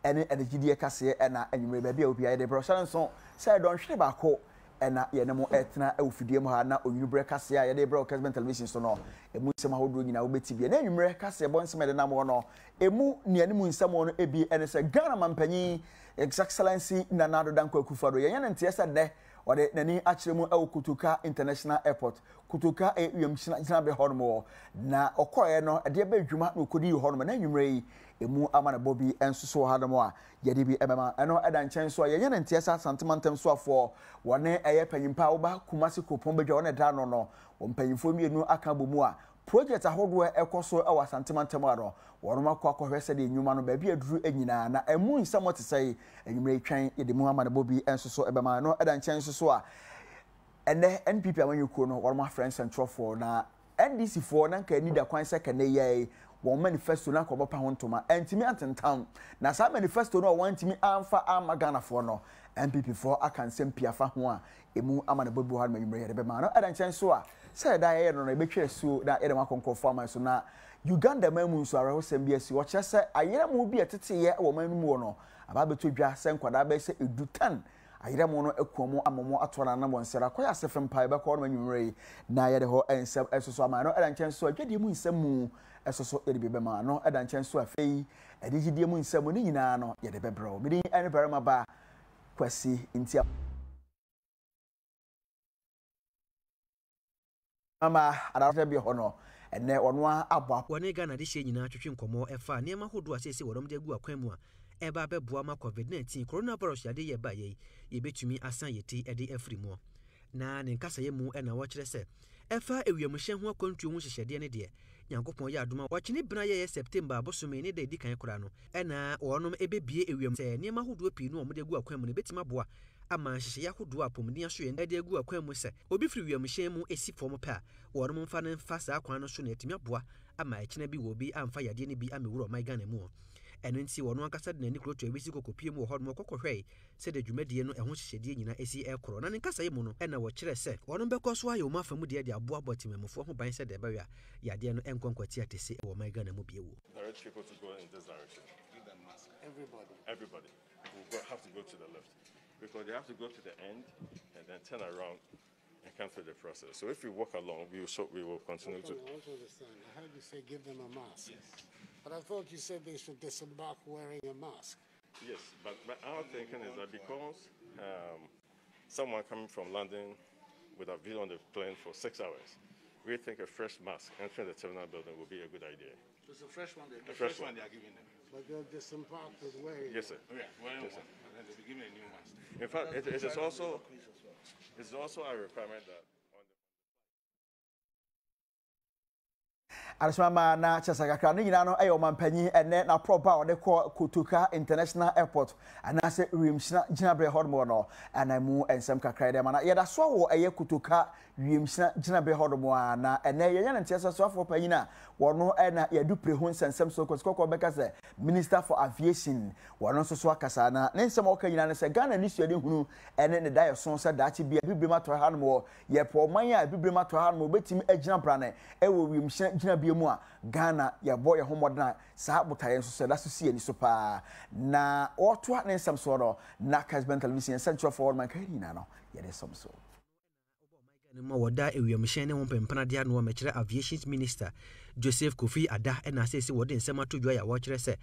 ene gidie kase na anwumre ba bia obi aye de bro so say don hwe ba ko ena ye ne mo etna awufidie mo ha na onwubre kase aye de bro Kessben television so no emu nsem ahodo nyina wo betibie na anwumre kase bo nsem de na mo no emu ne animu nsem no ebi ene se Ghana mampanyi His Excellency Nana Danko Akufo-Addo ye ne ntie se de ode nani akiremu Kutuka International Airport Kutuka uyamchina be hormo na okoye no de be dwuma no kodi hormo na nwumre yi emu amana bobi ensuso hadamo a yede bi ebema eno eda nchen so ye ne ntie sa santimantem so afo wone eye panyimpa wo ba kumasi kopon bedwa wone da no no wo mpanyimfo mienu aka bomu a project ahodo ekoso e wa santimantem aro woroma kwa hwese de nyuma no ba bi aduru enyina na emu nsamo te sei enwumre twan yede mu amana bobi ensuso ebema no eda nchen so a ene NPP amanyuko no woroma friends central for na NDC for na nka ni da kwan se kane ye won manifesto na kobo pa hontoma entimi antentam na sa manifesto no wantimi amfa amagana for no NPP for akansem piafa ho a emu amana bobi ho anwumre yede be ma no eda nchen so a say da ye no na betwe so na yede makonkofo ama so na Uganda mamu so ara ho sem bia si wo che se ayere mu bi etete ye wo manu mu no aba beto dwa se nkwada be se edutan ayere mu no akuomo amomo atona na bonsera koya sefem pai be ko no anwumre na yede ho ensem esoso ama no eda nchen so adwede mu nsem mu esoso yede be ma no eda nchen so afei edihidie mu nsem ni nyina no yede be bro bi ene barema ba kwasi ntia ama adawte bi ho no ene ono abwa wone Ghana de hye nyina twetwe nkomo efa niam hodo asese worom de agu akwan mu a eba beboa ma COVID-19 coronavirus yade ye ba ye betumi asan yeti ede afrimu na ne nkasa ye mu na wo kire se efa ewiamhye ho akwantuo mu hyehyede ne de Nyankopon ya adoma wakyene bina ye September abosome ne de di kan kora no na wonom ebebie ewiam se niam hodo pii no omde agu akwan mu ne betima boa ama hyehyɛ yahodo apomni aso ye de agu akwan mu se obi firi wiamhye mu esi fom pa wonom mfa ne mfa saa kwan no so na etimi aboa ama ekene bi wo bi amfa yade ne bi amewuro mai Ghana mu eno nti wono ankasa de nani kroto ebisi kokopie mu hodmo kokohwei se de dwumadie no eho hyehyede nyina esi ekoro na ne nkasa ye mu no na wo kire se wono bekoso ayo mafa mu de aboa botimemfo ho ban se de ba yade no enkonkwati atese wo mai Ghana mu biewo. Direct people to go in this direction. Give them mask. Everybody will have to go to the left because they have to go to the end and then turn around and come through the process. So if we walk along, we will continue to. I also understand. I heard you say give them a mask. Yes. But I thought you said they should disembark wearing a mask. Yes, but our thinking is that because someone coming from London would have been on the plane for 6 hours, we think a fresh mask entering the terminal building will be a good idea. So it's a fresh one. The fresh one they are giving them. But they'll disembark with wearing. Yes, sir. Oh, yeah, wearing yes, one. And then they'll be given a new mask. In fact, it is also a requirement that. Arasmama na chasakakra ni nyina no ayo mampanyi ene na proba ode ko Kutuka International Airport anase wiemhina ginabre hodmo no anamu ensem kakra de mana yeda so wo eye Kutuka wiemhina ginabre hodmo na ene ye yana ntiasa so afo panyi na wono na yedu prehu nsensem so ko beka se Minister for Aviation wono so akasa na ne nsem oka nyina ne se Ghana ni suade hunu ene ne dae so se daachi bia bibrema to hanmo ye po man ya bibrema to hanmo betimi agina brane ewo wiemhina ginabre mu a Ghana ya boy homodna sa botaye so da so sie ni so pa na otoa ne nsem so no na Kessben television central for man kai na no ye de som so ma woda ewiamhye ne wompempana de ano mekire aviation minister Joseph Kofi Ada na asese wode nsem atodwa ya wo kire se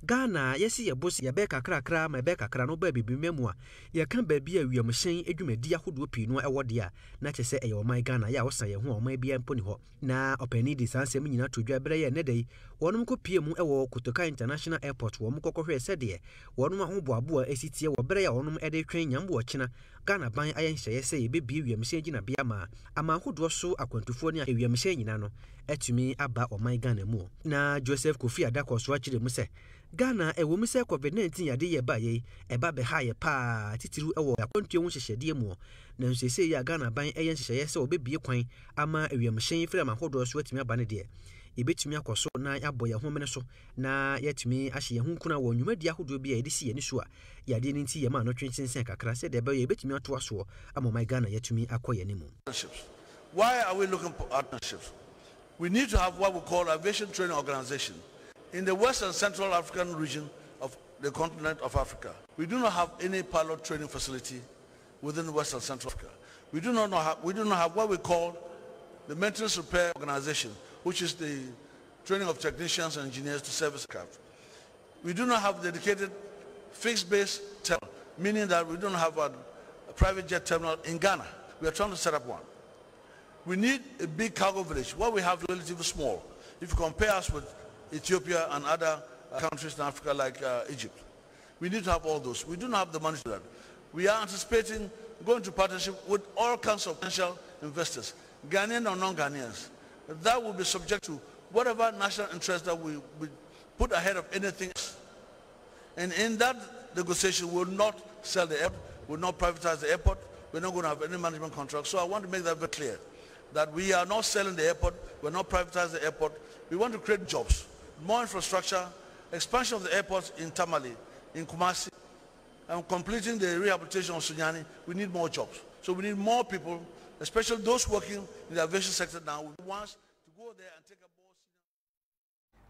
Ghana yesi ye boss ye be kakra ma be kakra no ba bibimemu a ye kan ba bi awiamhyen adwumadi ahodo pii no ewode a na kyese eye o mai Ghana ya wosan ye ho o mai bia mponi ho na opani di sansem nyina todwa bere ye ne dai wonom ko pie mu ewo Kutuka International Airport wo mkokohwe se de wonom ahoboabo esitie wo bere ya wonom ede twen nyambo okina Ghana ban ayenhye se ye be bi awiamhyen gina bia ma ama ahodo so akwantufo ne awiamhyen nyina no etumi aba o mai Ghana mu na Joseph Kofi Ada koso akire mu se Ghana ewo mu se COVID-19 yade ye ba ye eba be ha ye pa titiru ewo akwantuo ho hyehyede mu na nsese ya Ghana ban eyen hyehyeye se obebie kwan ama awiamhyen frem ahodo so atumi aba ne de ebetumi akoso na yabo ye homene so na yatumi ahye ye hunkuna wo nwumadi ahodo bia yede si ye ni so a yade ni nti ye ma no twensensen kakra se de be ye betumi ato aso ama mai Ghana yatumi akoye ne mu. Why are we looking for partnerships? We need to have what we call aviation training organization in the West and Central African region of the continent of Africa. We do not have any pilot training facility within West and Central Africa. We do not have what we call the maintenance repair organization, which is the training of technicians and engineers to service aircraft. We do not have dedicated fixed-base terminal, meaning that we don't have a private jet terminal in Ghana. We are trying to set up one. We need a big cargo village. What we have is relatively small. If you compare us with Ethiopia and other countries in Africa like Egypt, we need to have all those. We do not have the money to that. We are anticipating going to partnership with all kinds of potential investors, Ghanaian or non-Ghanaians. That will be subject to whatever national interest that we put ahead of anything else. And in that negotiation, we will not sell the airport, we will not privatize the airport, we're not going to have any management contract. So I want to make that very clear, that we are not selling the airport, we're not privatizing the airport. We want to create jobs, more infrastructure, expansion of the airports in Tamale, in Kumasi, and completing the rehabilitation of Sunyani. We need more jobs. So we need more people, especially those working in the aviation sector now, who wants to go there and take a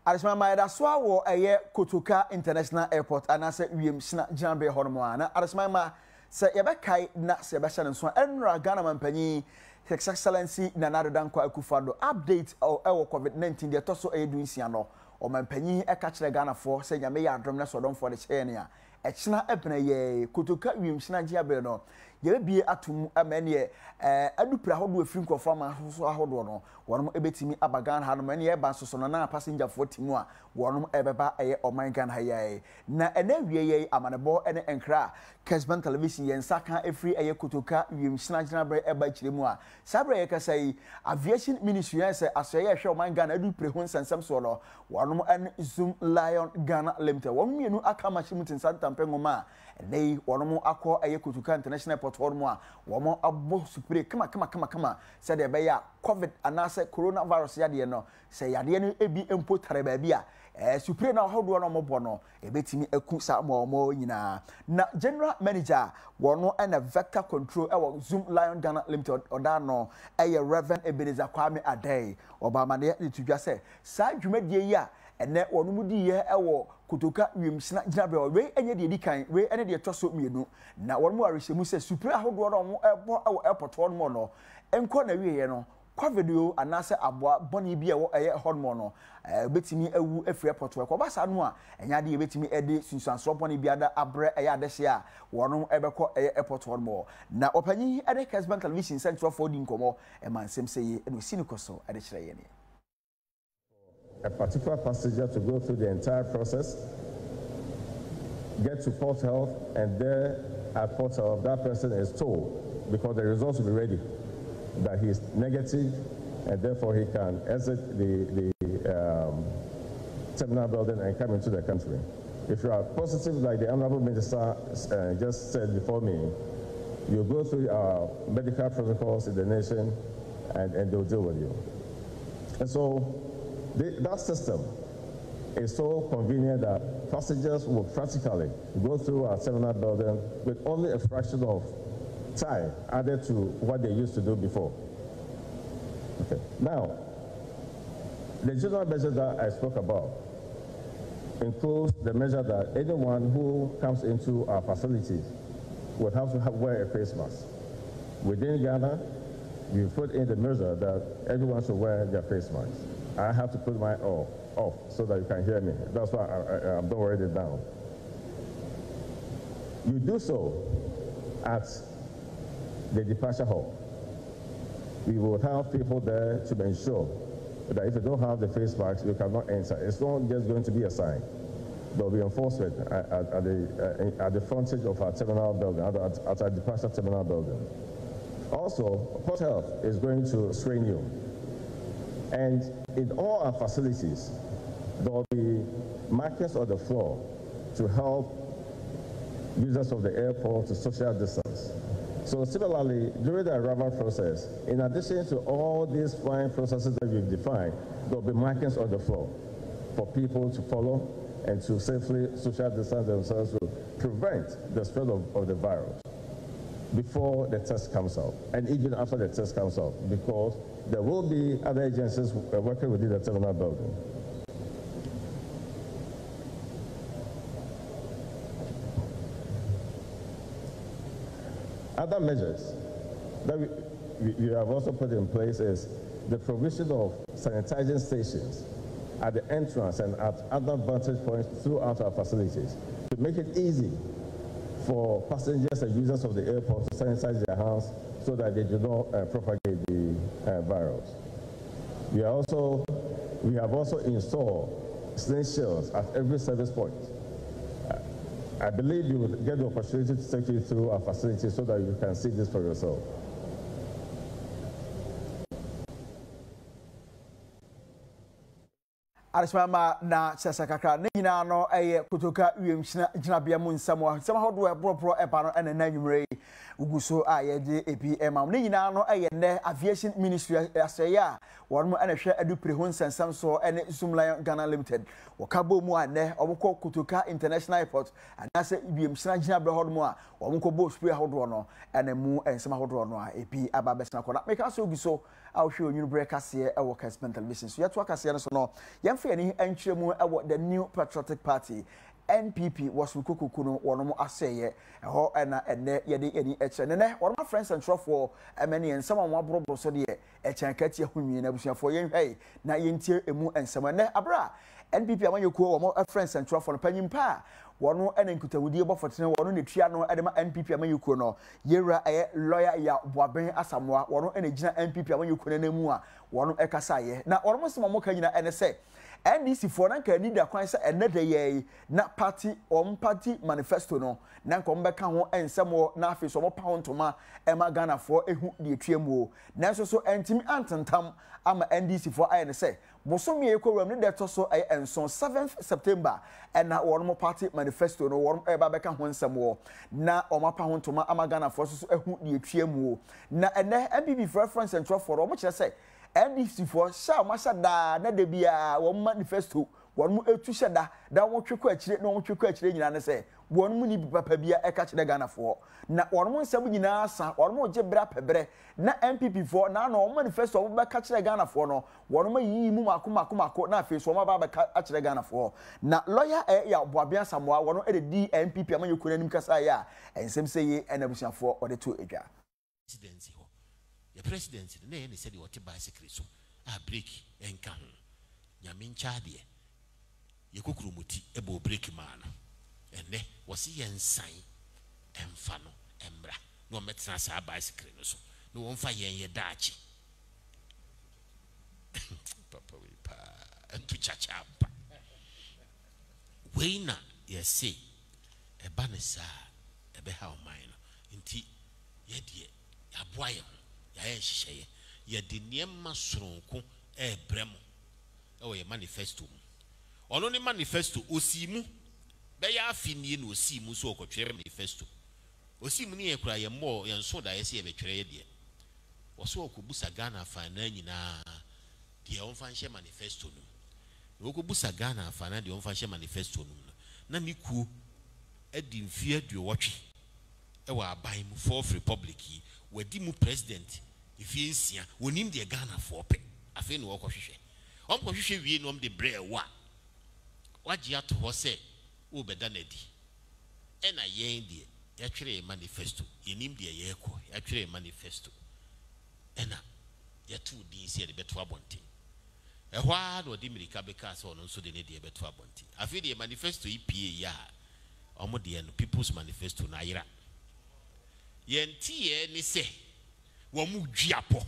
Arisma Maida Swawo aye Kotoka International Airport anase wiem sina jambe hormo na Arisma ma se yebekai na se yebehye nso enra Ghana mampanyi His Excellency Nana Dankwa Akufo-Addo update ewo COVID-19 de toso edunsia no o mampanyi e ka kire Ghana for se nyame ya adom na sodom for the chain ya echina ebena ye Kotoka wiem sina jiabe no yebie atum amene adupra hodo afiri nkofo ma so ahodo no wonom ebetimi abagan ha no mane ye ba soso no na passenger for timu a wonom ebeba eye oman Ghana haye na ena wie ye amanebo ene enkra Kessben television ye nsaka efiri eye Kotoka wiem sina bre eba kiremu a sabre ye kasai aviation ministry ye se asoye hwe oman Ghana adupre ho nsensem so no wonom en Zoom Lion Ghana Limited wonom mienu aka machine tinsantampe ngoma nei wonom akọ eye Kotoka International Airport wonom a womo abo supre kama said de be ya covid anase coronavirus yade no say yade no ebi empo tare ba bia supre na hodo no mobo no ebetimi aku sa mo nyina na general manager wono and vector control e Zoom Lion Ghana Limited oda no eye Reverend Ebenezer Kwame Adey obama ne tudwa say sa dwumadie yi a ene wono di ye ewo Kotoka wiem sina ginabre we enye de dikan we ene de toso mienu na wono mu arehemu say supre ahodo no mo ebo ewo airport wono no enko na wie ye no covid yo anase aboa boni bi ewo eye hormone no betimi awu afri airport we ko basa no a enya de betimi ede sunsuanso boni bi ada abre eye adehye a wono ebekọ eye airport hormone na opanyi ede Kessben television central for di nkomo e mansem sey eno sinikoso ede kire ye ne a particular passenger to go through the entire process, get to Port Health, and there at Port Health, that person is told, because the results will be ready, that he is negative, and therefore he can exit the terminal building and come into the country. If you are positive, like the Honorable Minister just said before me, you go through our medical protocols in the nation, and they'll deal with you. And so, that system is so convenient that passengers will practically go through our terminal building with only a fraction of time added to what they used to do before. Okay. Now, the general measure that I spoke about includes the measure that anyone who comes into our facilities would have to wear a face mask. Within Ghana, we put in the measure that everyone should wear their face masks. I have to put mine off so that you can hear me. That's why I don't write it down. You do so at the departure hall. We will have people there to ensure that if you don't have the face mask, you cannot enter. It's not just going to be a sign. There will be enforcement at the frontage of our terminal building, at our departure terminal building. Also, Port Health is going to screen you. And in all our facilities, there will be markers on the floor to help users of the airport to social distance. So similarly, during the arrival process, in addition to all these fine processes that we've defined, there will be markings on the floor for people to follow and to safely social distance themselves to prevent the spread of the virus before the test comes out, and even after the test comes out, because there will be other agencies working within the terminal building. Other measures that we have also put in place is the provision of sanitizing stations at the entrance and at other vantage points throughout our facilities to make it easy for passengers and users of the airport to sanitize their hands so that they do not propagate the virus. We have also installed snake shells at every service point. I believe you will get the opportunity to take you through our facilities so that you can see this for yourself. Arismama na sesa kakra ne nyina no eye kutoka wiemhyina gyinabea mu nsamo nsamo hodo ebropro eba no ene na nwumre uguso a ye de EPM ne nyina no eye ne aviation ministry aseya wonmo ene hwe adupre ho nsensam so ene Zoomlion Ghana Limited wakabo mu ane obukọ kutoka international airport anase wiemhyina gyinabea hodo mu a wonko bo spray hodo no ene mu ensama hodo no a epi aba besna kona meka so uguso a hwe onwunu bre kase e wo Kessben television so yeto akase no so no yemfe entremu ewo the New Patriotic Party NPP was kukukuno wono aseye eho na ene yede eni eche ne wono friends and for many and some wa brobro so de eche kati ahunwi na busuafo yenhwei na yentie emu ensema ne abra NPP amanyekuo womo friends and for panyimpa wono ene nkutawudie bofotene wono ne tua no ede ma NPP amanyekuo no yera lawyer ya Boaben Asamoah wono ene gina NPP amanyekuo na nemu a wono ekasaye na wono sema mo kanyina ene se NDC for na ka need akwan se enede ye na party manifesto no na nko mbeka ho ensemo na afi so mo poundtoma ema Ghana for ehu de etuamu na so entimi antentam ama NDC for aye se bosomi ekowam ne deto so aye enson 7th September na wono party manifesto no wono eba beka ho ensemo na o mapa ho ntoma ama Ghana for so ehu de etuamu na ene MPP for reference and for o mo kire se NDC for sha masha da na de bia wo manifesto won mu etu sheda da wo twekọ akire na wo twekọ akire nyina ne se won mu ni papa bia e ka kire Ghana for na won mu nsam nyina asa won mu je bra pebre na MPP for na no manifesto wo be ka kire Ghana for no won mu yi mu mako na afi so ma ba ka kire Ghana for na lawyer ya Boaben Asamoah won e de MPP amanyeko nanim kasa ya ensem se ye enabusuafo o de to edwa the president ne said what bicycle so a break enka ho nyame ncha de ye kokurumuti ebo break man ene wose yensan emfa no embra no metra sa bicycle no so no wonfa ye daachi papa we pa entu chacha pa we na ye say eba ne sa ebe ha o man no nti ye de aboaye ya hyehyeye ya de niema soronko ebremo ewo ye manifesto ono ne manifesto osimu be ya afini na osimu so okotwere manifesto osimu ne yekura ye mo ye nso da ye se ye betwere ye de wo so okobusa Ghana afa na nyina de onfa nhye manifesto no okobusa Ghana afa na de onfa nhye manifesto no na niku edi mfie aduowotwe ewa aban mu Fourth Republic wadi mu president ifie nsia wonim de Ghana for pe afi no wokohwehwe omkohwehwe wie no de bre wa wagye ato ho se wo beda na di ena yen de ya twere manifesto yenim de ye ko ya twere manifesto ena ya tu di se de beto abonte ehwa no de mirika beka se ono nso de ne de beto abonte afi de manifesto EPA ya omo de no people's manifesto na yira yentie ni se wo mu duapo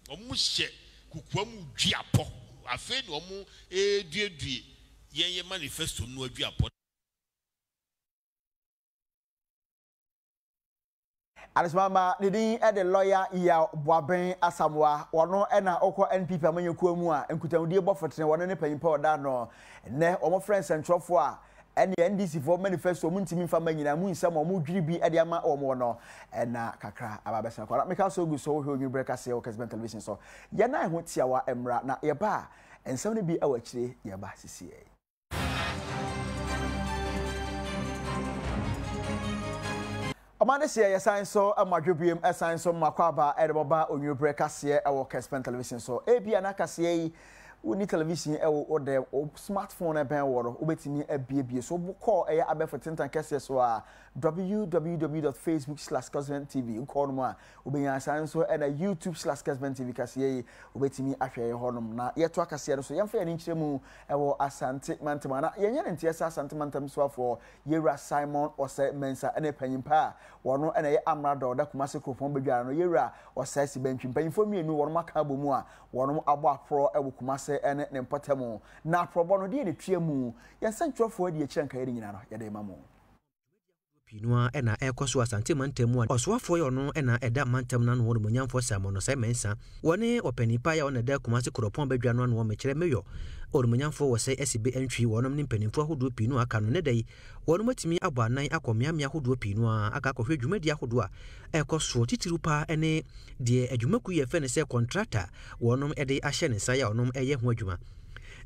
wo mu hye kukua mu duapo afi no mu eduedue yenye manifesto no aduapo Arismama nidin e de lawyer ya Boaben Asamoah wono e na okọ NPP amanyekuo mu a enkutawudie bofotene wono ne panyimpa oda no ne omo friends entrofo a ene NDC for manifesto muntimi mfa manyina mu nsam omo dwiri bi e de ama omo no na kakra ababesa kwara meka so gu so wo hwe onyu breka se o Kessben television so ye na ho tiawa emra na ye ba ensam ne bi e wachire ye ba sisie Amanda say yes sign so amadwebiem sign so makwaba edeboba onyu breka se e wo Kessben television so ebia na kase woni television o de smartphone ben woro obetimi abie so call abefo tintan kese so a www.facebook/KesbenTV call no a obenya san so na YouTube/KesbenTV kase obetimi ahwe honom na yeto akase so yemfa yani nkyeremu ewo Asante Mantema na yenye ntie Asante Mantema so afo Yewura Simon Ose Mensa ene panyimpa wono ene ye amrado da Kumase Kropon bedwa no Yewura Ose si bantwi panyimfo mienu wono maka bomu a wono abo afro ewo Kumase ene ne mpotemu na probo no de ne tuamu yensantrofo de ekyenka yeri nyina no yede mamu Pinua ena ekoso Asante Mantemu a oswafo yo no ena eda Mantem na no monyamfo Simon Ose Mensa wone opanipa ya wona da Kumase Kropon bedwa no no mekere meyo orumanyamfo wo se SB entry wonom ne mpanimfo ahodo pinu aka no ne dai wonom atimi abo anan akomiamia ahodo pinu aka akɔhwɛ dwumadi ahodo a ekoso titiru pa ene de adwumaku ye fe ne se contractor wonom ede ahye ne sa ya wonom eye ho adwuma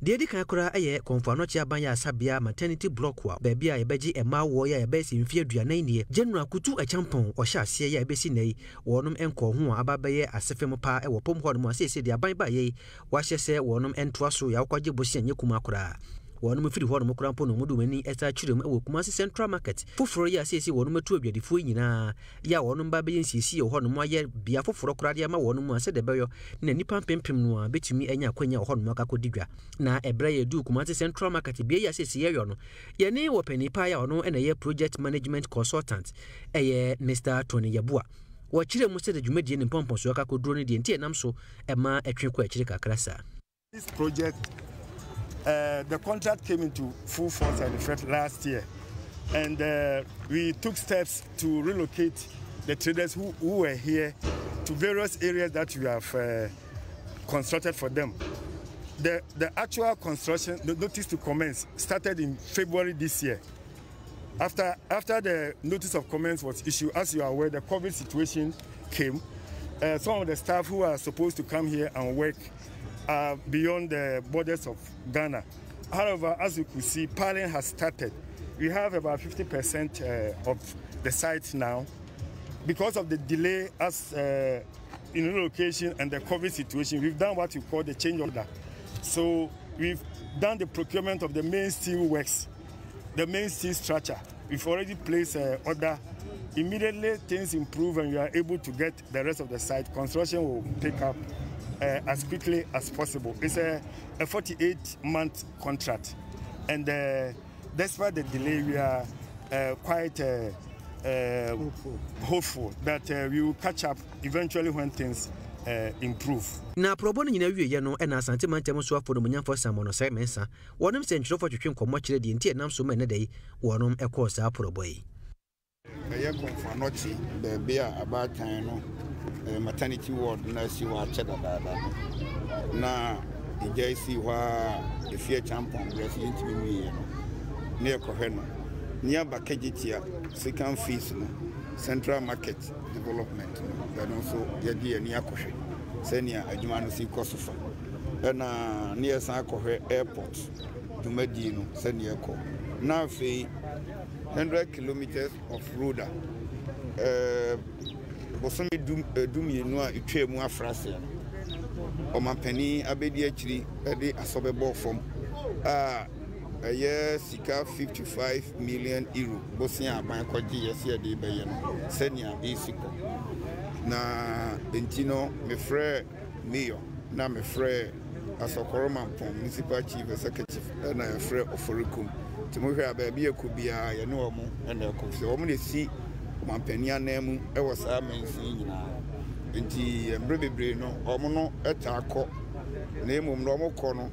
de edi kan kora eye konfano chia ban ya sabia maternity block wa baby a yebeji ema wo ya yebesi mfie aduanan nie general kutu achampon ohya ase ya yebesi nei wonom enko ho ababaye asefem pa ewo pom ho no asese de aban ba ye wa hye se wonom entoa so ya kwaje bosi anye kuma kora wonom firi ho no kora mpo no mudu mani eta twirem ewo Kumase Central Market foforo ya asese wonom atu adwadifo nyina ya wonom ba be nsisi ho no aye bia foforo kora de ma wonom ase de beyo na nipa pempem no betumi anya kwanya ho no akakodidwa na ebre ye du Kumase Central Market bia ya asese ye yo no ye ne wo panipa ya ono ena ye project management consultant eye Mr. Tony Yabua wo kire mu se de dwumadie ne pompon so akakodro ne de ntie nam so ema etwe kwa kire kakrasa. This project the contract came into full force and effect last year, and we took steps to relocate the traders who were here to various areas that we have constructed for them. The actual construction, the notice to commence, started in February this year. After the notice of commence was issued, as you are aware, the COVID situation came. Some of the staff who are supposed to come here and work beyond the borders of Ghana. However, as you could see, piling has started. We have about 50% of the site now. Because of the delay as in relocation and the COVID situation, we've done what we call the change order. So we've done the procurement of the main steel works, the main steel structure. We've already placed an order. Immediately things improve and we are able to get the rest of the site. Construction will pick up as quickly as possible. It's a 48-month contract, and despite the delay, we are quite hopeful that we will catch up eventually when things improve. Na probo no nyina wiye no na Asante Mantemu so afo no munyamfo Simon Ose Mensa wonom se nkyerofo twetwe nkomo kire de ntie nam so ma ne dai wonom ekọ sa probo yi eye konfanochi be a abatan no maternity ward na si wa cheda dada na ejesi wa efie champon blessing ntimi wiye no na ekohwe no nia bakegitia second phase no Central Market Development no so yedi ni akohwe senia adwuma no si kosofa na nia san akohwe airport dumadi no senia ko na fe 100 kilometers of road bosomi dumienu a etwemu afrase o mampani abedi akiri ede asobebo fom sika 55 million euro bosia aban kwaji yesi ede beye no senia isiko na entino me frère mayor na me frère asokoroma pom municipal chief executive na frère oforikum timohwe ababi ekubia ye ne omo na ekofie omo ne si mampani anamu ewo saa mensi nyina enti embre bebre no omo no etako na emom no omo kɔ no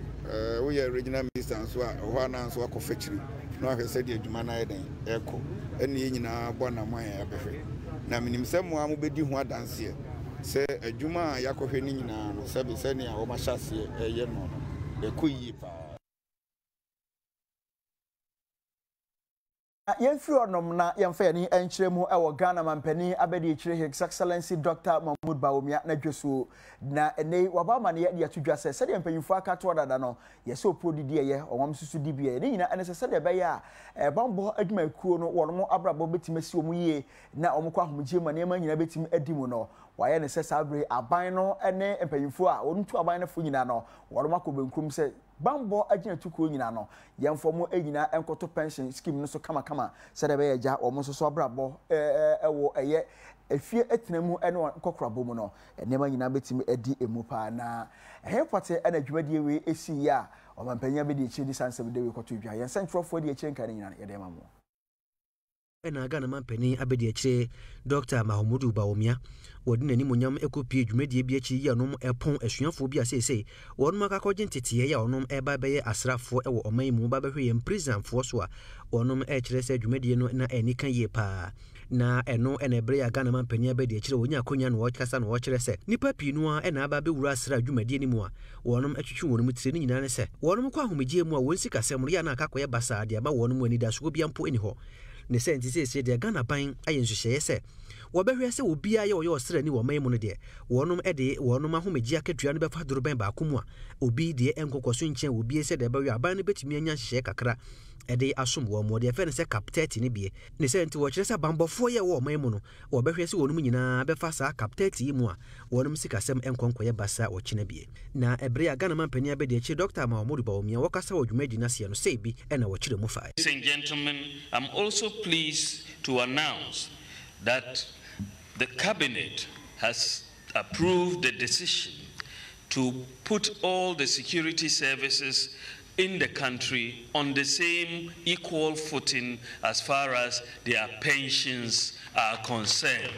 wo ye regional minister nso a ho ana nso akɔfakiri na ahwɛ sɛ de adwuma na yɛden ɛkɔ ɛne nyina bɔ na man ya bɛhwɛ na minim sɛ mo a mo bedi ho adanse sɛ adwuma a yakɔhwɛ ne nyina no sɛ be sɛ ne a wo ma hyase ɛyɛ no ɛkɔ yie pa Yɛmfiri ɔnom na yɛmfa yɛni ɛnkyerɛ mu ɛwɔ Ghana mampani abɛde akyire His Excellency Dr. Mahmoud Bawumia na dweso na ene wabama ne yɛ to dwa sɛ sɛdeɛ mpanyimfo aka to dada no yɛsɛ oprodidi yɛ ɔwam susu di bia ne nyina ɛne sɛ sɛdeɛ bɛyɛ a bambɔ adwumakuo no wɔn mo abrabɔ betime si omu yie na ɔmo kɔ ahomgye ma nneɛma nyina betime adi mu no wayɛ ne sɛ sabre aban no ɛne mpanyimfo a wɔn tu aban no fo nyina no wɔn makɔ benkum sɛ bambo agina tukuo nyina no yɛmfo enyina enkoto pension scheme no so kama sɛ de bɛyɛ gya ɔmo so abrabɔ ɛwɔ ɛyɛ efie etenamu ɛne kokrabo mu no enema nyina betimi adi emu pa na ɛhe pote ɛna dwumadie we esi ya ɔmampanya bɛdi ekyir di sansɛm de we kɔto dwa yɛn sɛntrɔfo de ekyir nkan nyina yɛde ma mo ɛna Ghana mampani abɛdi akyire Dr. Mahmoud Bawumia wɔde n'animonyam ekopie dwumadie bi akyi yɛ nom ɛpon asuafo bi asese wɔnom akakɔgye nteteyɛ yɛ wɔnom ɛba bɛyɛ asrafo ɛwɔ ɔman mu ba bɛhwɛ yɛn prisonfoɔ so a wɔnom ɛkyerɛ sɛ dwumadie no na ɛnika yie paa na ɛno ɛna ɛbrɛ yɛ Ghana mampani abɛdi akyire wɔnya akonya no wɔkasa no wɔkyerɛ sɛ nipa pii no a ɛna aba bɛwura asra dwumadie no mu a wɔnom atwitwi wɔnom tire no nyinaa ne sɛ wɔnom kɔ ahomegye mu a wɔn sikasɛm no yɛ na akakɔyɛ basa de aba wɔnom anidasoɔ bi ampo ɛni hɔ ne sɛ nti sɛ de Ghana ban ayɛ nsuhyɛyɛ sɛ wɔbɛhwɛ sɛ obia yɛ ɔyɛ ɔsrani wɔ man mu no deɛ wɔnom ɛde wɔnom ahomegye akatua no bɛfa dorobɛn baako mu a obi deɛ ɛnkɔkɔso nkyɛn obi sɛ de bɛhwɛ aban no bɛtumi anya nhyehyɛ kakra ɛde asom wɔ mu deɛ fɛ ne sɛ kaptɛti ne bie ne sɛ nti wɔkyerɛ sɛ bambɔfoɔ yɛ wɔ ɔman mu no wɔbɛhwɛ sɛ wɔnom nyinaa bɛfa saa kaptɛti yi mu a wɔnom sikasɛm ɛnkɔnkɔyɛ basa wɔkyena bie na ɛbrɛ a Ghana mampani abɛde akyi Dr. Mahmoud Bawumia wɔkasa wɔ dwumadi no aseɛ no sɛ bi ɛna wɔkyerɛ mu fae. Ladies and gentlemen, I'm also pleased to announce that the cabinet has approved the decision to put all the security services in the country on the same equal footing as far as their pensions are concerned.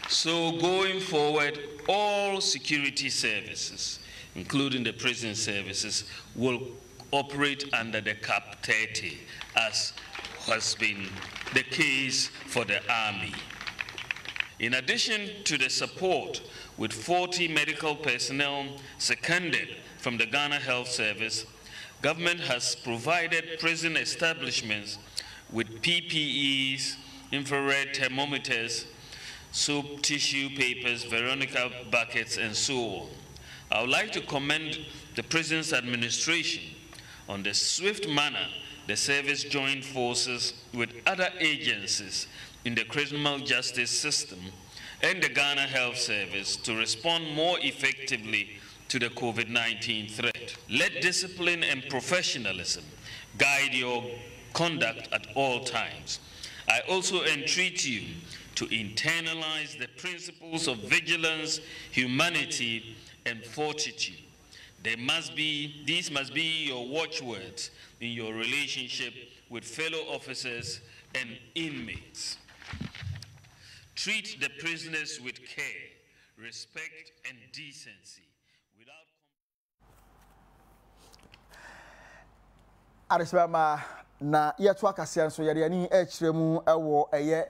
So going forward, all security services, including the prison services, will operate under the Cap 30 as has been the case for the Army. In addition to the support with 40 medical personnel seconded from the Ghana Health Service, government has provided prison establishments with PPEs, infrared thermometers, soap, tissue papers, Veronica buckets, and so on. I would like to commend the prisons administration on the swift manner the service joined forces with other agencies in the criminal justice system and the Ghana Health Service to respond more effectively to the COVID-19 threat. Let discipline and professionalism guide your conduct at all times. I also entreat you to internalize the principles of vigilance, humanity, and fortitude. These must be your watchwords in your relationship with fellow officers and inmates. Treat the prisoners with care, respect, and decency. Arisbama na yetu akasia nso yede yani ekyiremu ewo eye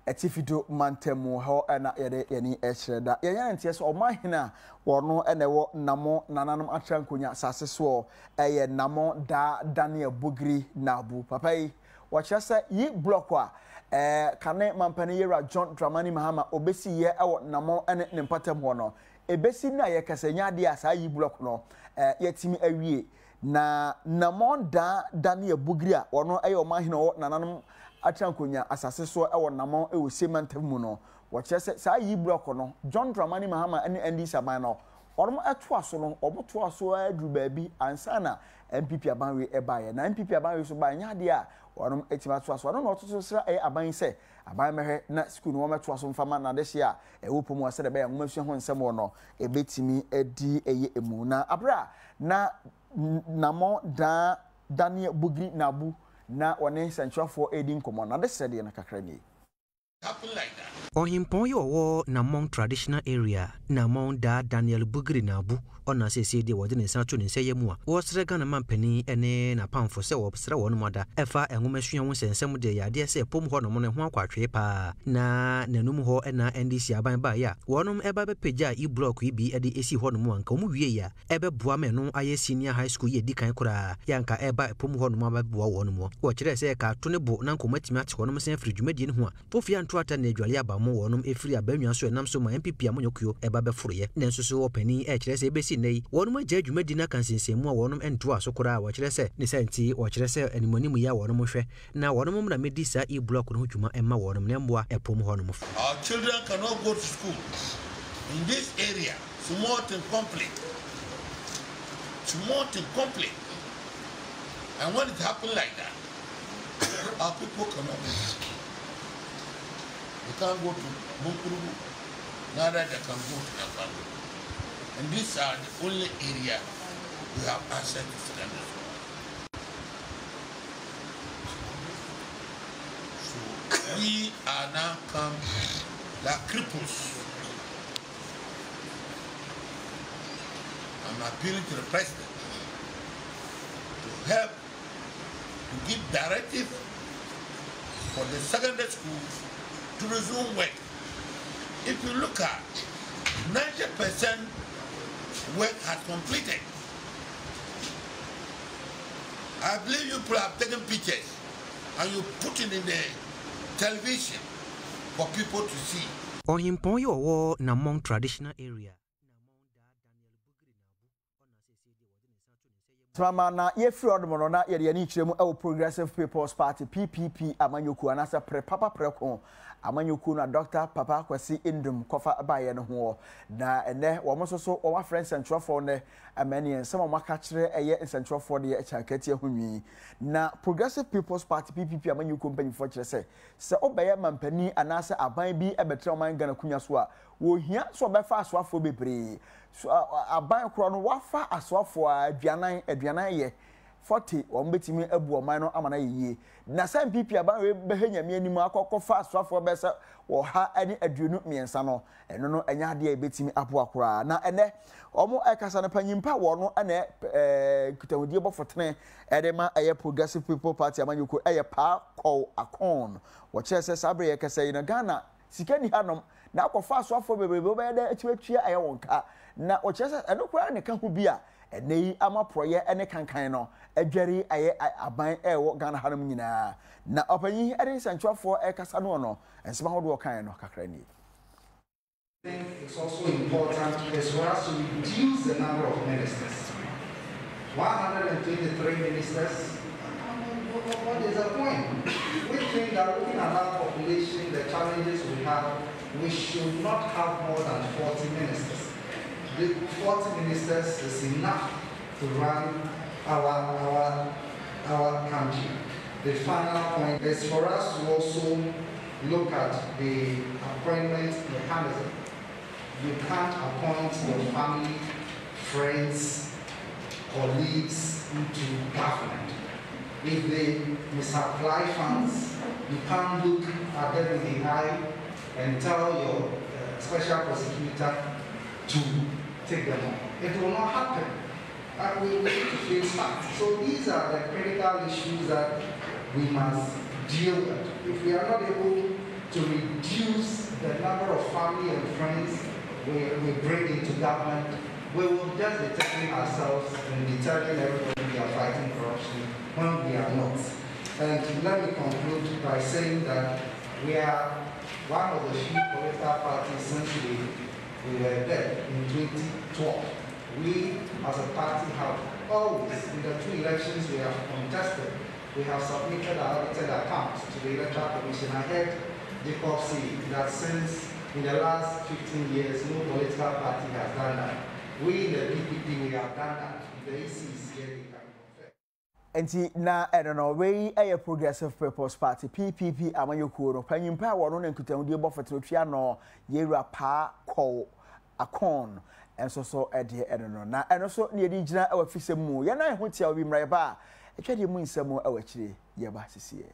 etifido mantemu ho na yede yani ekyire da yenya ntie so omahina wono enewo namo nananum atrankonya sase so eye namo da Daniel Bugri nabu papai wakyase yi block a kane mampani yera John Dramani Mahama obesi ye ewo namo ene ne mpatem ho no ebesi na ye kasanya de asa yi block no yetimi awie na namon da Daniel Bugri a wono ayo mahina wo nananum atrankonya asase so e wo namon e wo semantam mu no wo kyerɛ saa yi block no John Dramani Mahama ene NDC aban no ɔnom ɛto aso no ɔboto aso adru baabi ansa na MPP abanwe ɛbae na MPP abanwe so ba nya de a ɔnom etima to aso ɔno na ɔtoto sra aban sɛ aban mehwe na school no wɔmɛto aso mfama na de hye a ɛwo pomu asɛ de bɛyɛ ngomasua ho nsɛm wɔ no ebetimi adi eye emu na abra na namo da Daniel Bugri nabu na one sensuafo edi nkomo na de sede na kakra ni happen like that. Ohimpon yo Namong traditional area Namong da Daniel Bugri Nabu ona se de wode ne santo ne seye mu a wo sere Ghana mampani ene na pamfo se wo sere won mada efa enwomasuya wo sensem de yade se pom ho no mo ne ho akwatwe pa na nanum ho na NDC aban ba ya wonum eba be pagya e block yi bi ede esi ho no mo anka mu wie ya ebe boa me no aye senior high school ye dikan kura yanka eba pom ho no mo ababoa won mo wo kire se ka to ne bo na nkomatimi ate ho no mo sen firi dwumadi ne ho a ofia nto ata na adwale aba mo wonum efiri abanwa so enam so ma MPP amonyokuo eba be foroye nenso so opani kire se ebesi nei wonum agya dwumadi na kansensemu a wonum ento aso kura wo kire se ne senti wo kire se animonimu ya wonum hwe na wonum mra medisa e block no hudwuma emma wonum ne mboa epom ho no mo. Our children cannot go to school in this area. Small and complete. And when it happens like that, our people cannot go. They can't go to Bunkuru, neither they can go to Napano. And these are the only area we have access to secondary school. So we are now come like cripples. I'm appealing to the president to help to give directive for the secondary school to resume work. If you look at 90% work has completed. I believe you people have taken pictures and you put it in the television for people to see. Ohimpon yo Namong traditional area. Mama na ye free odmono na ye de ani kiremu e Progressive People's Party PPP amanyoku anasa pre papa preko amanyoku na Dr. Papa Kwasi Indum kofa abaye no ho na ene wo mo so wo friend central for ne amani ensem o maka kire eye central for de chakati ahunwi na Progressive People's Party PPP amanyoku mpanyifo kire se obeye mampani anasa aban bi ebetre o man Ghana kunya so a wo hia so befa asoafo bebre so aban kro no wafa asoafo aduanan ye 40 won betimi abu oman no amana yeye na san pipi aban we behanyame anim akọkọfa asoafo bese wo ha ani aduonu miensa no eno no anya ade e betimi apo akora na ene omo ekasa na panyimpa wo no ana kutahudie bofotene edema eye Progressive People Party amanyuko eye pa call akon wo chese sabre ye kasa ina Ghana sikani hanom na akọfa asoafo bebrebe obede atiwatwa eye wonka na wo chese enokura ne ka hu bia enei ama proye ene kankan no adwari aye aban ewo Ghana hanum nyina na opanyi ere sanchwafo ekasa no ensema hodo kan no kakra ni. I think it's also important for us to reduce the number of ministers. 123 ministers. What is the point? We think that looking at our population, the challenges we have, we should not have more than 40 ministers. The 40 ministers is enough to run our country. The final point is for us to also look at the appointment mechanism. You can't appoint your family, friends, colleagues into government. If they misapply funds, you can't look at them in the eye and tell your special prosecutor to take them on. It will not happen. We need to face facts. So these are the critical issues that we must deal with. If we are not able to reduce the number of family and friends we bring into government, we will just be telling ourselves and be telling everybody we are fighting corruption when we are not. And let me conclude by saying that we are one of the few political parties since we were there in 2012. We as a party have always, in the 2 elections we have contested, we have submitted our audited accounts to the Electoral Commission. I heard Jacob say that since in the last 15 years, no political party has done that. We in the PPP, we have done that. The EC is here, they can confirm. Enti na eno we a Progressive People's Party PPP amanyoku no panyimpa wono na nkutahudie bofototwa no yewura pa call akon enso so ede eno na eno so ne yedi gina awafisem mu ye na ho tia obi mra ba etwade mu nsem awakire ye ba sisiye.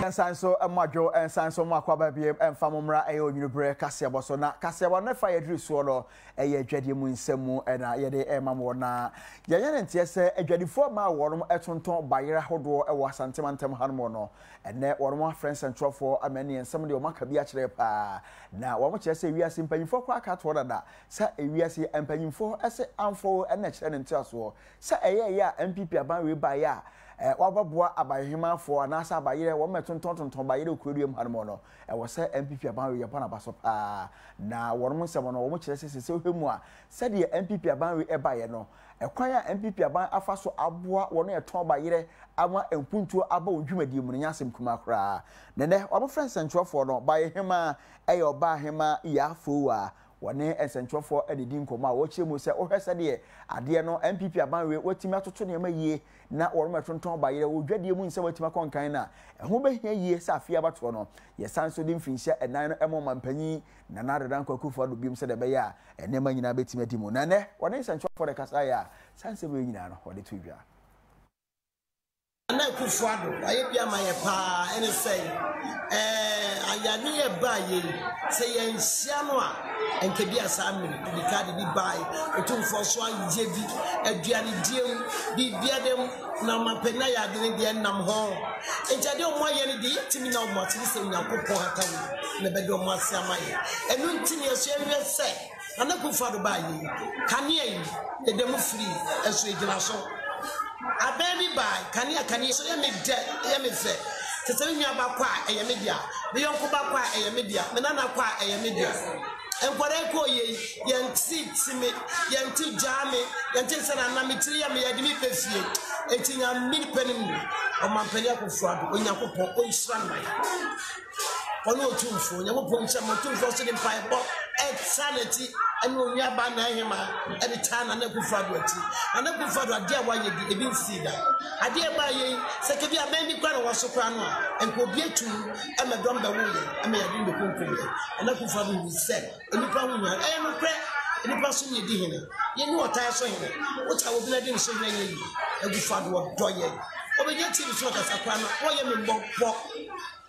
Ensanso amajo ensanso makwa babiem emfamomra eyo nyubre kasebo so na kasebo na fa yedri so no eye adwade mu nsemu na yede emamo na yeye ne ntie se adwadifo ma worom etonton bayira hodo ewo asantemantem hanmo no ene worom friends and trofo amani ensem de o maka bi a kire pa na wo mo kire se wiase mpanyimfo kwa aka to dada sa ewiase mpanyimfo ese amfo ene kire ne ntia so sa eye ya MPP aban we ba ya wababua abayehima for anasa abayire wo metonton bayire okureduem hanmo no wo se MPP aban we yapa na baso pa na wonom nsem no wo kire se ohwemu a se de MPP aban we ebaye no ekwan a MPP aban afa so aboa wo no eton bayire ama empuntuo aba odwumadi mu nyasem kuma kra nene wo friends centrofo no bayehima eyo ba hema yafo wa wane esentrofo edidi nkoma a wo kire mu se ohwese de ade no MPP aban we watimi atoto ne yie na woroma tonton bayire wo dwadie mu nsem watima konkan na ho behia yie sa afia bato no ye sanso di mfinhye enan no emo mampanyi na na redan kwakufo do biom se de be ya enema nyina betima di mu na ne wane esentrofo de kasa ya sanse be nyina no wode to dwa na kufuado aye bia maye pa ene sei ayani e baye se ye nhia no a enke bia sa mmiri di card bi bai otumfo so aje bi aduane diem bi bia dem na mapena ya de de nam ho ejade o mo aye ne de timi na o mo timi se nyankopon hatawo na be de o mo ase amaye enu ntini eso ewe se na kufuado baye kania yi de dem free eso ejina so a baby by kani so me fe tete nwa ba kwa eye media be yonko ba kwa eye media me nana kwa eye media enkware ko ye yenti timi yenti jame yenti sana na mitiri ya me yadi mi pefie etinya mini penim o mampani akofua do onyankopon o isran mai ono otumfo onyankopon nchama otumfo so de pai bo eternity enu onwa ba na hema e tana na akofua do ati na akofua do ade wa ye di ebi nsida ade ba ye se ke bi amani kwa na waso kwa no enko bi etu e medom be wo ye e me yadi de konkom na akofua do se enipa hu nya e no kre enipa so nye di hene ye ni otai so hene o ta wo bi na di so hene ye akofua do do ye obeje ti bi so kasa kwa no wo ye me mbọ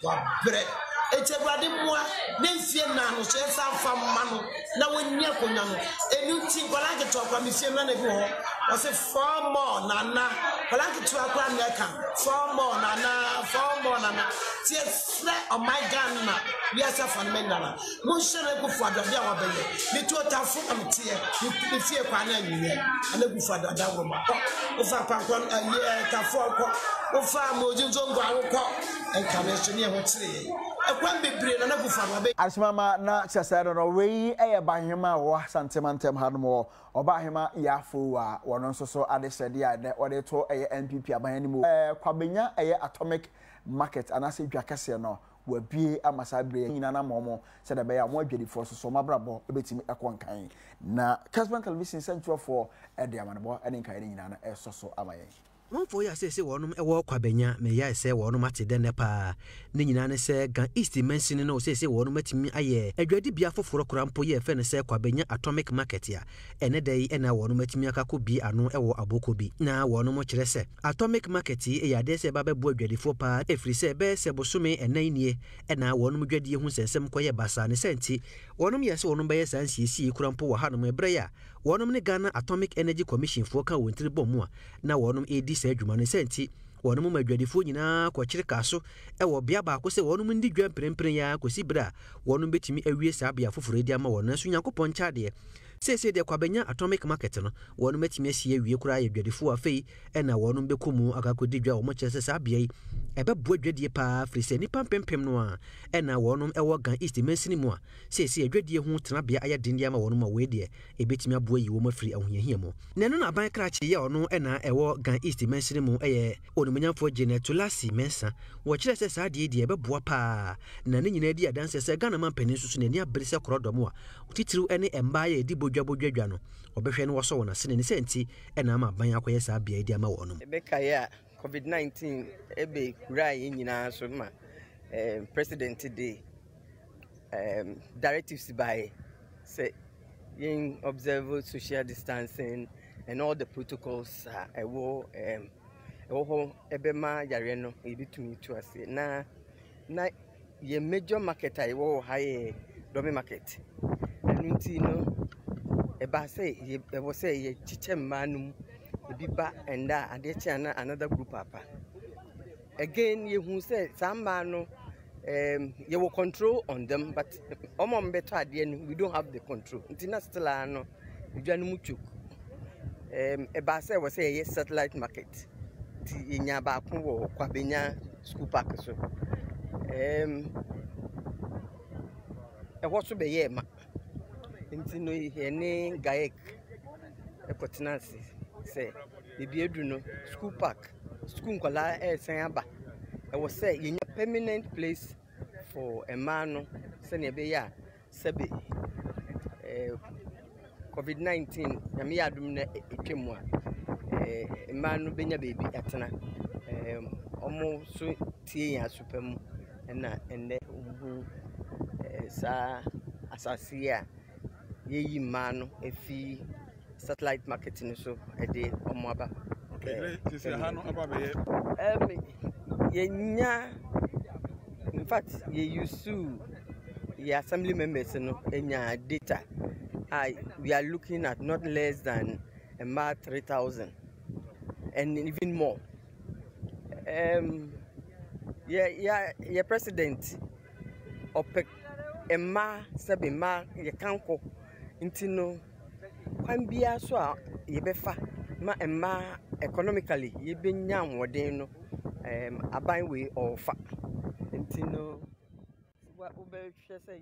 wa bre echebrade moa na mfie na no so esa fa mma no na wonni akonya no enu ti kolanke to akwa mfie na na bi ho o se 4 more nana kolanke to akwa na ka 4 more nana ti esre o my god na bi asa fa no nana mo hye ku fuado bia wa beye ni to ta fu am tie ni fie kwa na anwie na ku fuado da roma o fa pa kwa ye ta fu ko o fa mo jinzo ngwa ko enka ni ho tire ekwan bebre na nagufa be asimama na chasero no we bahema wo santemantem hanmo obahema yafo wa wono nso so adesede a de ode to NPP aban mu kwabenya atomic market anase dwakase no wabie amasabre nyina na momo se de be ya mo adwedifo so mabrabo ebetimi ekonkan na Kessben television central for de amanbo ene kan nyina na esoso amaye Monfo ya se wonum ewo kwabenya me ya se wonum atede ne pa ne nyina ne se gan east mention no se wonum atimi aye adwadi bia foforo korampo ye fe ne se kwabenya atomic market ya ene dai ena wonum atimi akako bi ano ewo aboko bi na wonum kire se atomic market e ya de se babebu adwadifo pa efri se be se bosome enanie ena wonum dwadi hu sensem koye basa ne senti wonum ye se wonum be ye sansisi korampo wa hanom ebre ya wonum ne Ghana Atomic Energy Commission fo ka wontiri bomu na wonum edi se adwuma ne senti wonum madwadifo nyina kwakire kaso ewo bia ba ko se wonum ndi dwa prempren ya kosi bra wonum betimi awie sa bia foforo edi ama wonum so Nyankopon chade se de kwabenya atomic market no wonum atimi asie awie kura ya dwadifo afei ena wonum bekomu akakodi dwa wo mo kyese sa bia yi ebebo adwadie pa frise nipa pempem no a ena wonum ewo gan east mensini mu a se adwadie hu tena bia aya dindi ama wonum a we de ebetimi abo yi wo mafiri ahohiahia mu nenu na ban krache ye ono ena ewo gan east mensini mu eye onumunyamfo genetulasi mensa wo kire se sa de ebebo pa na ne nyina di adanse se Ghana man panin susu ne ni abrese korodom a titiru ene emba ye di bodwa no obehwe ne woso wona sene ne senti ena ama ban akoye sa bia di ama wonum ebeka ya COVID-19 ebe kura nyina so ma president day directives by say in observe social distancing and all the protocols ewo ebe ma yare no ebitumi to ase na na ye major market I wo high domi market nti no e ba say ye wo say ye chiche manum e bi ba enda ade chi ana another group papa again ye hu say samba no you will control on them, but better at the end we don't have the control. Until still no, you just much. A basa was a satellite market. In Yabaku, Quabina, school park. So, a watch to be yema. Until any gaek, a potency say, the Bearduno, school park, school cola, Sayaba. I was say in a permanent place for a man, Senebeya, Sebi, COVID-19, Yamia Dumne, Ekimwa, a man Benya baby, Atana, almost tea and superm, and then Assasia, ye man, a fee, satellite marketing, so a day or mother. In fact, you used to the assembly members in your data. We are looking at not less than 3,000 and even more. Your president OPEC Sabima Yakanko Intino Kwambia so Yebefa ma economically ye been young wadeno a buying way or fa intino what say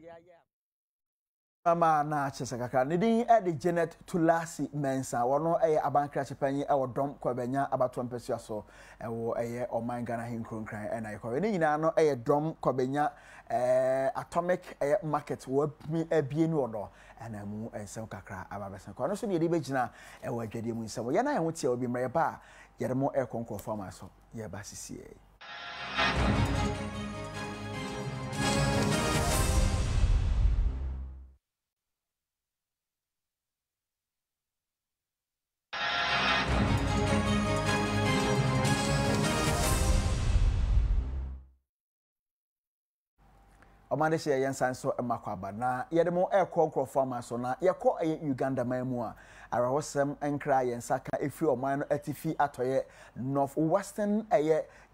Mama na chesakaka nidin edi Janet Tulasi Mensa wono eye abankra chepanyi e wodom kwabenya abato mpesua so ewo eye oman Ghana hinkronkran e na yekọ ni nyina no eye dom kwabenya atomic eye market wo mi abienu ono ana mu ensem kakra ababesen kwa no so ne yedi begina ewo adwade mu nsem ye na ye hotie obi mre ba yeremo e konkrofo ma so ye ba sisie Omande she yensan so makwaba na yedemo ekọ farmer so na yekọ Uganda mamu a arawosem enkra yensaka efi oman no atifi atoye north western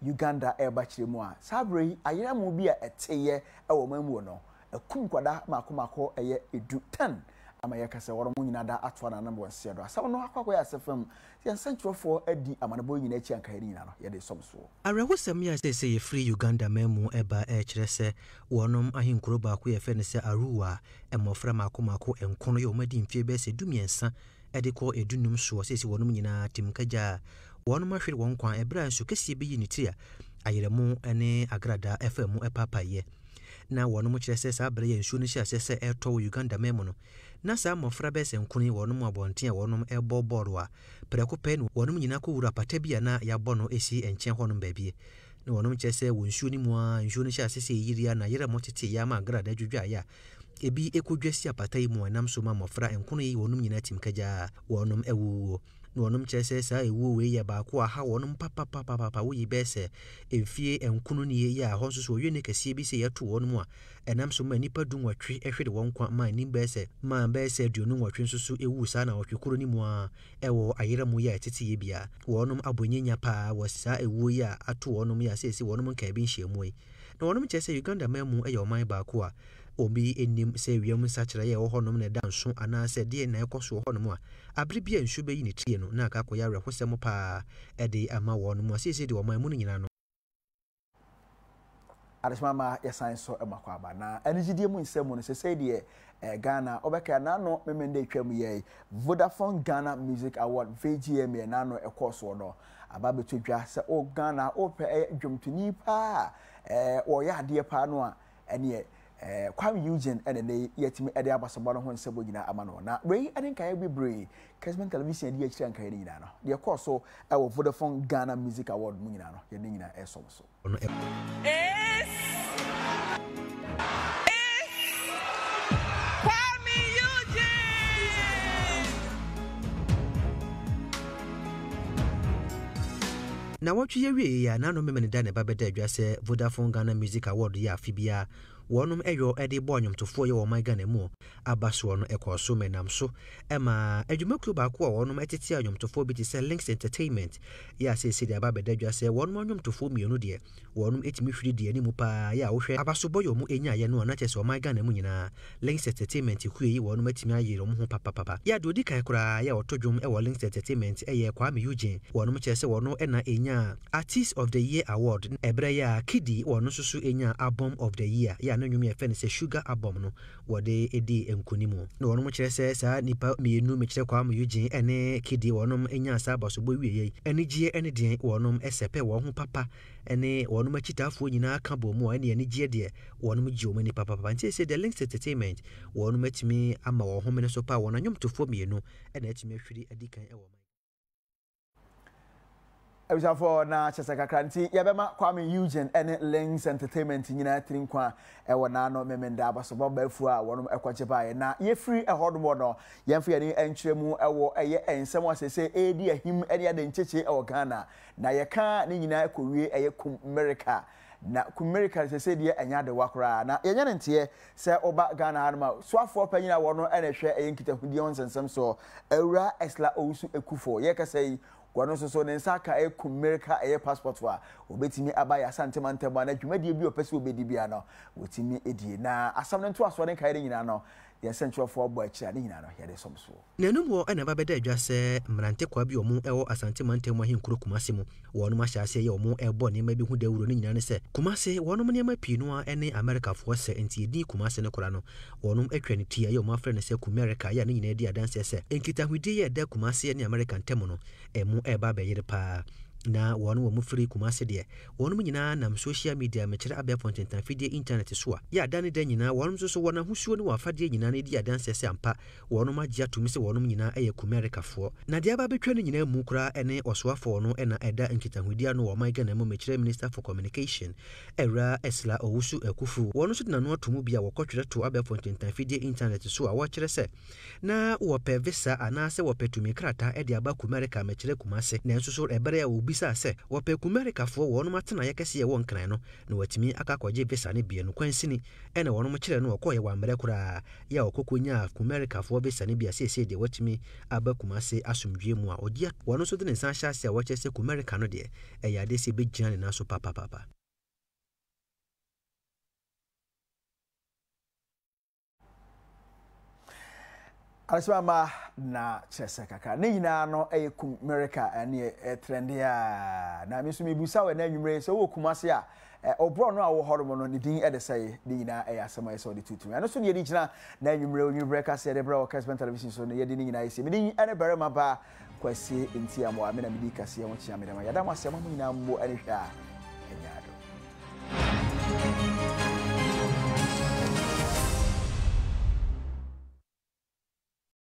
Uganda ebachiremu a sabre ayeramu bi a eteye ewo mamu no ekum kwada makomako edu 10 ama yakase woro mu nyina da atwa na number 1 do asam no akwa ya sefam yensantrofo adi amanabo nyina chi anka nyina no yede somso arewosem ya say ye free Uganda memu eba kire se wonom ahinkuro ba ko ye fe ne se aruwa emofra makomako enkono ye omadi mfie be se dumiensa ede ko edunum so se wonom nyina timkaja wonom ahwere won kwan ebra nso kese be yi nitria ayeremu ene agrada FM epapaye na wonom kire se sabre ye nsu ni hia se eto Uganda memu no na sa mofra be se nkuni wonom abonten wonom ebo borwa preko pen wonom nyina ko wura pata bia na ya bono esi enchen honom baabie na wonom kire se wonsu ni mu a nsu ni hia se yiria na yere motete ya ma agrada dwudwa ya ebi ekodwasi apata yi mu anam so ma mofra enkono yi wonom nyina timkaja wonom ewu wonom kyese sa ewu we ya ba ko ha wonom papa wo yi bese emfie enkono ni ya ho so oye ne kase bi se yato wonom a enam so ma nipa du nwatwe ehwede won kwa ma ni bese aduonu nwatwe nso so ewu sa na otwe koro ni mu a ewo ayera mu ya etete ye bia wonom abonyenya pa wo sa ewu ya ato wonom ya se wonom nka bi nhyiamu yi na wonom kyese Uganda mamu eyoman ba ko a obi enim se wiam sachira ye wo honom ne danso ana se de na ekoso honom a abribia nsu be yi ne tie no na aka koya rehosem pa ede ama wonom asese de woman mu nyina no Arismama yesan so emakwaba na enigidie mu nsemu no se de Ghana obeka na no memende twam ye Vodafone Ghana Music Award VGM na no ekoso no ababetodwa se o Ghana o pe dwomtuni pa o ya ade pa no a ene Kwame Eugene ene yetimi ede abasaba no ho nsebo nyina ama no na wei ade nkan bebre Kessben television de akira nkan nyina no de ekoso ewo Vodafone Ghana Music Award mu nyina no ye nyina esoso na watwe ye wie ya na no memene da ne ba beda adwa se Vodafone Ghana Music Award ya afibia wonum eyo ede bo anwomtofo ye wo man Ghana mu abaso no ekoso menam so ema adwumakuo ba ko wonum etete anwomtofo bi ti se Links Entertainment ya se de ba beda adwa se wonum anwomtofo mienu de wonum etimi hwiri de ani mu pa ya wo hwe abaso boyo mu enya ye no na chese wo man Ghana mu nyina Links Entertainment ku yi wonum etimi ayero mu ho papa ya do di kan kura ya otodwum e wo Links Entertainment eye Kwame Eugene wonum chese wono ena enya Artist of the Year Award ebra ya Kidi wono susu enya Album of the Year ya na nwum ye fe ne se Sugar Album no wode edi enkunimu no wonum kire se sa nipa mienu me kire Kwame Eugene ene Kidi wonum enya sa abaso bo wieye ene gie ene den wonum esepe wo ho papa ene wonum achitafuo nyina ka bo mu ene gie de wonum gie o mani papa nti se the Links Entertainment wonum atimi ama wo ho mene so pa wona nwomtofo mienu ene atimi ahwiri adikan e wo for na chesaka kranti yabema Kwame Eugene ene Links Entertainment nyina trinkwa ewo na no memenda abasobo bafu a wonum ekwache bae na ye free ehodomo no yemfa ye ni enkyeremu ewo eye ensem asese edi ahim ene ade ncheche ewo Ghana na ye ka ne nyina ekowie eye America na America sese die enya de wakora na ye nyane ntie se oba Ghana hanma soafo panyina wono ene hwe eye nkitahudie onsensem so ewura Esla Owusu Ekufo ye kasai wano so nensaka America passport wa obetimi abaya santemante ba na dwumadi bi opese obedi bia no wotimi edie na asam ne nto aso ne kaire nyina no ye sentrofo obo akira ne nyina no ye de somso nenum wo ena ba beda adwa se mrante kwa bi omu ewo asantemante mu ahinkuro Kumase mu wono ma hyase ye omu ebo ne ma bi hu dawuro ne nyina ne se Kumase wono ne ma pinu a ene America fo se enti edi Kumase ne kora no wono atwa ne tia ye omu afre ne se America ya ne nyina edi adanse se enkitahudi ye da Kumase ne American temu no emu eba be yire pa na wono wo mu free Kumase de wono mu nyina nam social media mekire abia fontentan fidie internet so a ya dane da nyina wono so wona husuo ne wafade nyina ne di adanse se ampa wono magia tumi se wono nyina eye America fo na de aba betwa ne nyina mu kura ene osoafo no ena eda nkitahudia no wo man Ghana mu mekire Minister for Communication era Esla Owusu Ekufu wono so na no atomu bia wokotwere to abia fontentan fidie internet so a wo kire se na wo pe visa anase wo petumi krata e de aba America mekire Kumase na enso so ebere ya bisa se wope America fo wono matena yakese ye won kran no na watimi akakwaje visa ne bia no kwansini ene wono mo kire no okoye wa mre kura ya okokonya America fo visa ne bia sese de watimi aba Kumase asomdwe mu a odia wono so de ne san hyase a wachese America no de e ya de se begina ne naso papa Alasama na cheseka ka ne nyina no eye America ene trend ya na mi so mi busa we na nwumre so wo Kumase a obro no a wo horomo no ne din ede sai ne nyina eye asema ese ode tutu ano so ne yedi gina na nwumre kase ede bra o Kessben television so ne yedi ne nyina ese mi din ene berema ba kwasi enti amo amena mi di kase ho chia me dem ya da mo asema mo nyina mbo ene hwa